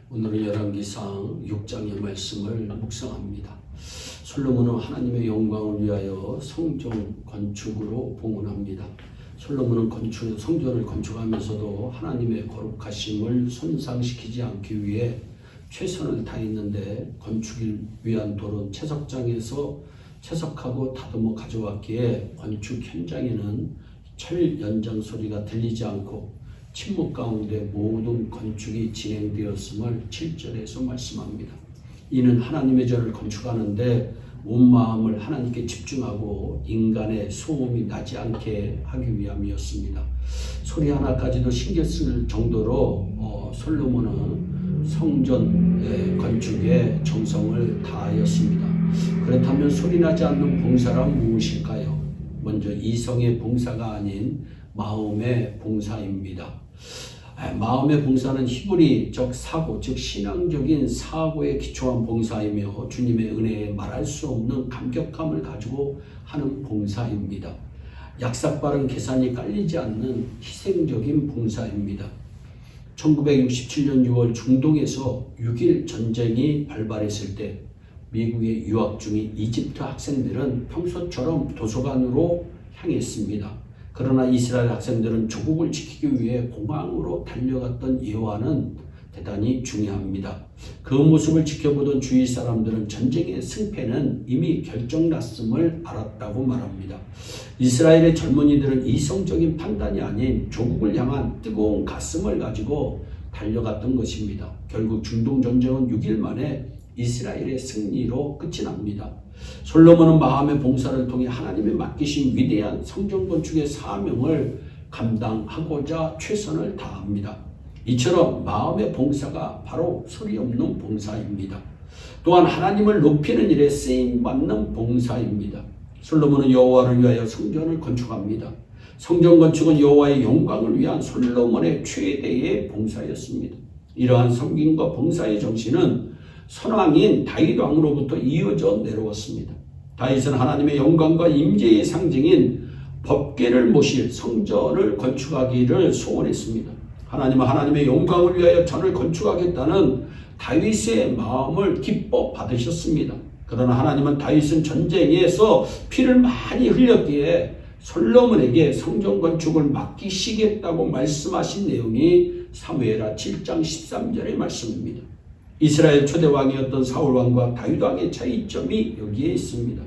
오늘은 열왕기상 6장의 말씀을 묵상합니다. 솔로몬은 하나님의 영광을 위하여 성전 건축으로 봉헌합니다. 솔로몬은 성전을 건축하면서도 하나님의 거룩하심을 손상시키지 않기 위해 최선을 다했는데 건축을 위한 돌은 채석장에서 채석하고 다듬어 가져왔기에 건축 현장에는 철 연장 소리가 들리지 않고 침묵 가운데 모든 건축이 진행되었음을 7절에서 말씀합니다. 이는 하나님의 전을 건축하는데 온 마음을 하나님께 집중하고 인간의 소음이 나지 않게 하기 위함이었습니다. 소리 하나까지도 신경 쓸 정도로 솔로몬은 성전 건축에 정성을 다하였습니다. 그렇다면 소리 나지 않는 봉사란 무엇일까요? 먼저 이성의 봉사가 아닌 마음의 봉사입니다. 마음의 봉사는 히브리적 사고, 즉 신앙적인 사고에 기초한 봉사이며 주님의 은혜에 말할 수 없는 감격함을 가지고 하는 봉사입니다. 약삭빠른 계산이 깔리지 않는 희생적인 봉사입니다. 1967년 6월 중동에서 6.1 전쟁이 발발했을 때 미국에 유학 중인 이집트 학생들은 평소처럼 도서관으로 향했습니다. 그러나 이스라엘 학생들은 조국을 지키기 위해 공항으로 달려갔던 예화는 대단히 중요합니다. 그 모습을 지켜보던 주위 사람들은 전쟁의 승패는 이미 결정났음을 알았다고 말합니다. 이스라엘의 젊은이들은 이성적인 판단이 아닌 조국을 향한 뜨거운 가슴을 가지고 달려갔던 것입니다. 결국 중동 전쟁은 6일 만에 이스라엘의 승리로 끝이 납니다. 솔로몬은 마음의 봉사를 통해 하나님의 맡기신 위대한 성전 건축의 사명을 감당하고자 최선을 다합니다. 이처럼 마음의 봉사가 바로 소리 없는 봉사입니다. 또한 하나님을 높이는 일에 쓰임받는 봉사입니다. 솔로몬은 여호와를 위하여 성전을 건축합니다. 성전 건축은 여호와의 영광을 위한 솔로몬의 최대의 봉사였습니다. 이러한 섬김과 봉사의 정신은 선왕인 다윗 왕으로부터 이어져 내려왔습니다. 다윗은 하나님의 영광과 임재의 상징인 법궤를 모실 성전을 건축하기를 소원했습니다. 하나님은 하나님의 영광을 위하여 전을 건축하겠다는 다윗의 마음을 기뻐 받으셨습니다. 그러나 하나님은 다윗은 전쟁에서 피를 많이 흘렸기에 솔로몬에게 성전 건축을 맡기시겠다고 말씀하신 내용이 사무엘하 7장 13절의 말씀입니다. 이스라엘 초대 왕이었던 사울 왕과 다윗 왕의 차이점이 여기에 있습니다.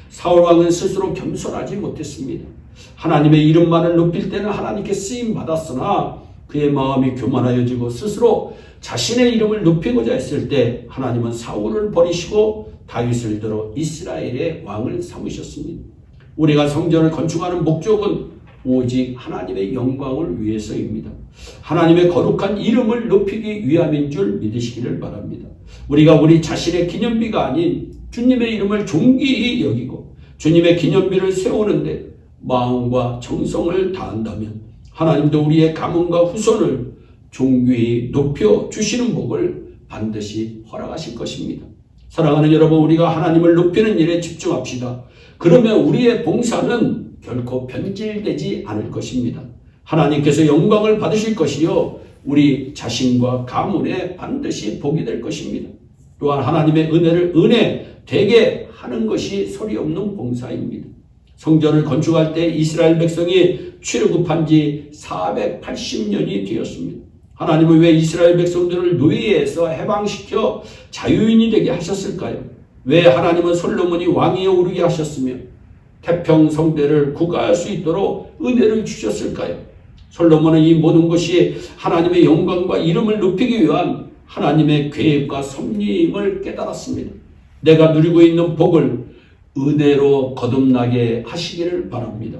사울 왕은 스스로 겸손하지 못했습니다. 하나님의 이름만을 높일 때는 하나님께 쓰임 받았으나 그의 마음이 교만하여지고 스스로 자신의 이름을 높이고자 했을 때 하나님은 사울을 버리시고 다윗을 들어 이스라엘의 왕을 삼으셨습니다. 우리가 성전을 건축하는 목적은 오직 하나님의 영광을 위해서입니다. 하나님의 거룩한 이름을 높이기 위함인 줄 믿으시기를 바랍니다. 우리가 우리 자신의 기념비가 아닌 주님의 이름을 존귀히 여기고 주님의 기념비를 세우는데 마음과 정성을 다한다면 하나님도 우리의 가문과 후손을 존귀히 높여 주시는 복을 반드시 허락하실 것입니다. 사랑하는 여러분, 우리가 하나님을 높이는 일에 집중합시다. 그러면 우리의 봉사는 결코 변질되지 않을 것입니다. 하나님께서 영광을 받으실 것이요 우리 자신과 가문에 반드시 복이 될 것입니다. 또한 하나님의 은혜 되게 하는 것이 소리 없는 봉사입니다. 성전을 건축할 때 이스라엘 백성이 출애굽한 지 480년이 되었습니다. 하나님은 왜 이스라엘 백성들을 노예에서 해방시켜 자유인이 되게 하셨을까요? 왜 하나님은 솔로몬이 왕위에 오르게 하셨으며 태평성대를 구가할 수 있도록 은혜를 주셨을까요? 솔로몬은 이 모든 것이 하나님의 영광과 이름을 높이기 위한 하나님의 계획과 섭리임을 깨달았습니다. 내가 누리고 있는 복을 은혜로 거듭나게 하시기를 바랍니다.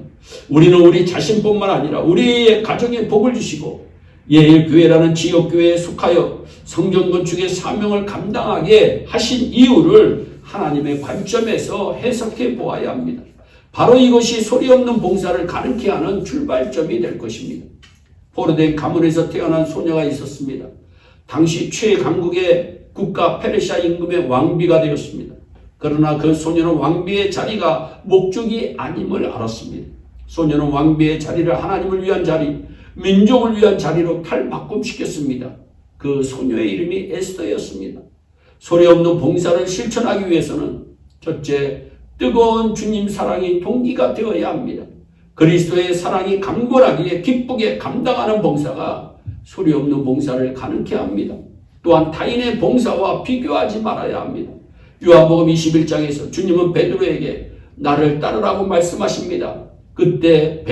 우리는 우리 자신뿐만 아니라 우리의 가정에 복을 주시고 예일교회라는 지역교회에 속하여 성전 건축의 사명을 감당하게 하신 이유를 하나님의 관점에서 해석해 보아야 합니다. 바로 이것이 소리 없는 봉사를 가능케 하는 출발점이 될 것입니다. 포로된 가문에서 태어난 소녀가 있었습니다. 당시 최강국의 국가 페르시아 임금의 왕비가 되었습니다. 그러나 그 소녀는 왕비의 자리가 목적이 아님을 알았습니다. 소녀는 왕비의 자리를 하나님을 위한 자리, 민족을 위한 자리로 탈바꿈시켰습니다. 그 소녀의 이름이 에스더였습니다. 소리 없는 봉사를 실천하기 위해서는 첫째, 뜨거운 주님 사랑이 동기가 되어야 합니다. 그리스도의 사랑이 강건하기에 기쁘게 감당하는 봉사가 소리 없는 봉사를 가능케 합니다. 또한 타인의 봉사와 비교하지 말아야 합니다. 요한복음 21장에서 주님은 베드로에게 나를 따르라고 말씀하십니다. 그때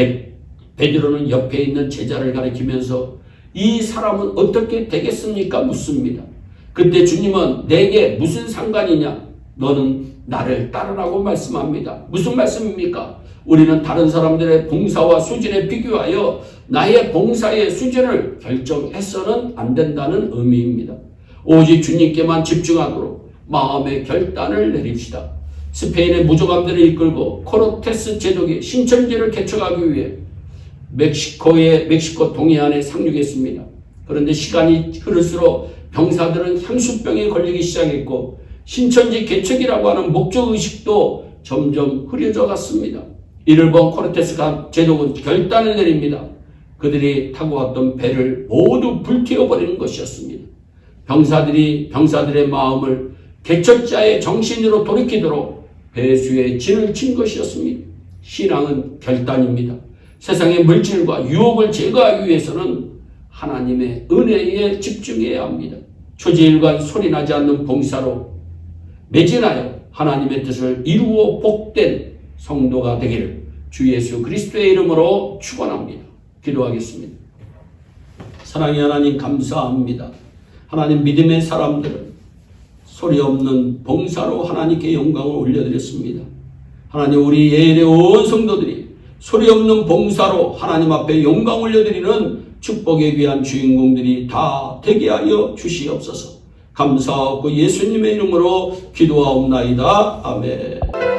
베드로는 옆에 있는 제자를 가리키면서 이 사람은 어떻게 되겠습니까? 묻습니다. 그때 주님은 내게 무슨 상관이냐? 너는 나를 따르라고 말씀합니다. 무슨 말씀입니까? 우리는 다른 사람들의 봉사와 수준에 비교하여 나의 봉사의 수준을 결정해서는 안 된다는 의미입니다. 오직 주님께만 집중하도록 마음의 결단을 내립시다. 스페인의 무조감들을 이끌고 코르테스 제독이 신천지를 개척하기 위해 멕시코 동해안에 상륙했습니다. 그런데 시간이 흐를수록 병사들은 향수병에 걸리기 시작했고 신천지 개척이라고 하는 목적의식도 점점 흐려져 갔습니다. 이를 본 코르테스 제독은 결단을 내립니다. 그들이 타고 왔던 배를 모두 불태워버리는 것이었습니다. 병사들의 마음을 개척자의 정신으로 돌이키도록 배수의 진을 친 것이었습니다. 신앙은 결단입니다. 세상의 물질과 유혹을 제거하기 위해서는 하나님의 은혜에 집중해야 합니다. 초지일관 소리나지 않는 봉사로 매진하여 하나님의 뜻을 이루어 복된 성도가 되기를 주 예수 그리스도의 이름으로 축원합니다. 기도하겠습니다. 사랑의 하나님 감사합니다. 하나님 믿음의 사람들은 소리 없는 봉사로 하나님께 영광을 올려드렸습니다. 하나님 우리 예일의 온 성도들이 소리 없는 봉사로 하나님 앞에 영광 올려드리는 축복의 귀한 주인공들이 다 되게 하여 주시옵소서. 감사하고 예수님의 이름으로 기도하옵나이다. 아멘.